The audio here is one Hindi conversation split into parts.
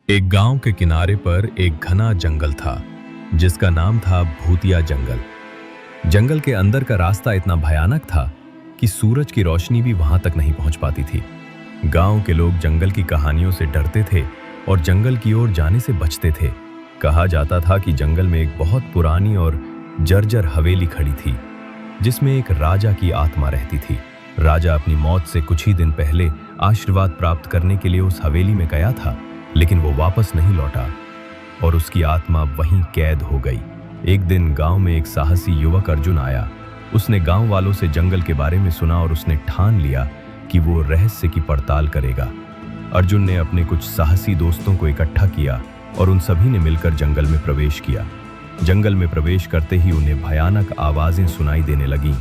एक गांव के किनारे पर एक घना जंगल था जिसका नाम था भूतिया जंगल। जंगल के अंदर का रास्ता इतना भयानक था कि सूरज की रोशनी भी वहां तक नहीं पहुंच पाती थी। गांव के लोग जंगल की कहानियों से डरते थे और जंगल की ओर जाने से बचते थे। कहा जाता था कि जंगल में एक बहुत पुरानी और जर्जर हवेली खड़ी थी जिसमें एक राजा की आत्मा रहती थी। राजा अपनी मौत से कुछ ही दिन पहले आशीर्वाद प्राप्त करने के लिए उस हवेली में गया था, लेकिन वो वापस नहीं लौटा और उसकी आत्मा वहीं कैद हो गई। एक दिन गांव में एक साहसी युवक अर्जुन आया। उसने गांव वालों से जंगल के बारे में सुना और उसने ठान लिया कि वो रहस्य की पड़ताल करेगा। अर्जुन ने अपने कुछ साहसी दोस्तों को इकट्ठा किया और उन सभी ने मिलकर जंगल में प्रवेश किया। जंगल में प्रवेश करते ही उन्हें भयानक आवाजें सुनाई देने लगीं।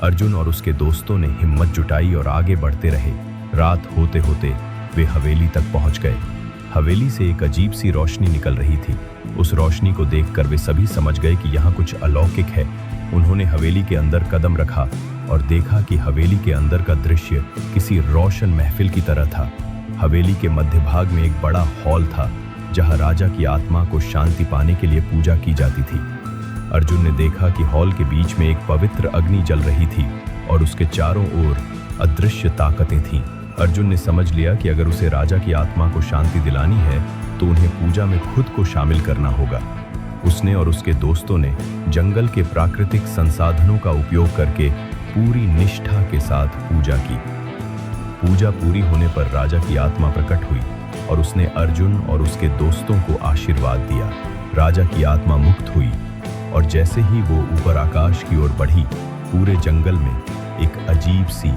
अर्जुन और उसके दोस्तों ने हिम्मत जुटाई और आगे बढ़ते रहे। रात होते होते वे हवेली तक पहुंच गए। हवेली से एक अजीब सी रोशनी निकल रही थी। उस रोशनी को देखकर वे सभी समझ गए कि यहाँ कुछ अलौकिक है। उन्होंने हवेली के अंदर कदम रखा और देखा कि हवेली के अंदर का दृश्य किसी रोशन महफिल की तरह था। हवेली के मध्य भाग में एक बड़ा हॉल था जहाँ राजा की आत्मा को शांति पाने के लिए पूजा की जाती थी। अर्जुन ने देखा कि हॉल के बीच में एक पवित्र अग्नि जल रही थी और उसके चारों ओर अदृश्य ताकतें थीं। अर्जुन ने समझ लिया कि अगर उसे राजा की आत्मा को शांति दिलानी है तो उन्हें पूजा में खुद को शामिल करना होगा। उसने और उसके दोस्तों ने जंगल के प्राकृतिक संसाधनों का उपयोग करके पूरी निष्ठा के साथ पूजा की। पूजा पूरी होने पर राजा की आत्मा प्रकट हुई और उसने अर्जुन और उसके दोस्तों को आशीर्वाद दिया। राजा की आत्मा मुक्त हुई और जैसे ही वो ऊपर आकाश की ओर बढ़ी, पूरे जंगल में एक अजीब सी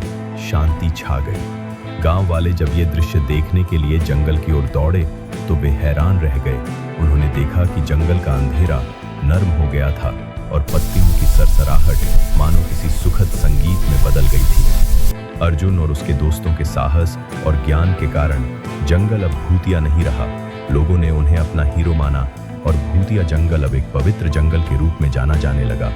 शांति छा गई। गांव वाले जब ये दृश्य देखने के लिए जंगल की ओर दौड़े तो वे हैरान रह गए। उन्होंने देखा कि जंगल का अंधेरा नर्म हो गया था और पत्तियों की सरसराहट मानो किसी सुखद संगीत में बदल गई थी। अर्जुन और उसके दोस्तों के साहस और ज्ञान के कारण जंगल अब भूतिया नहीं रहा। लोगों ने उन्हें अपना हीरो माना और भूतिया जंगल अब एक पवित्र जंगल के रूप में जाना जाने लगा।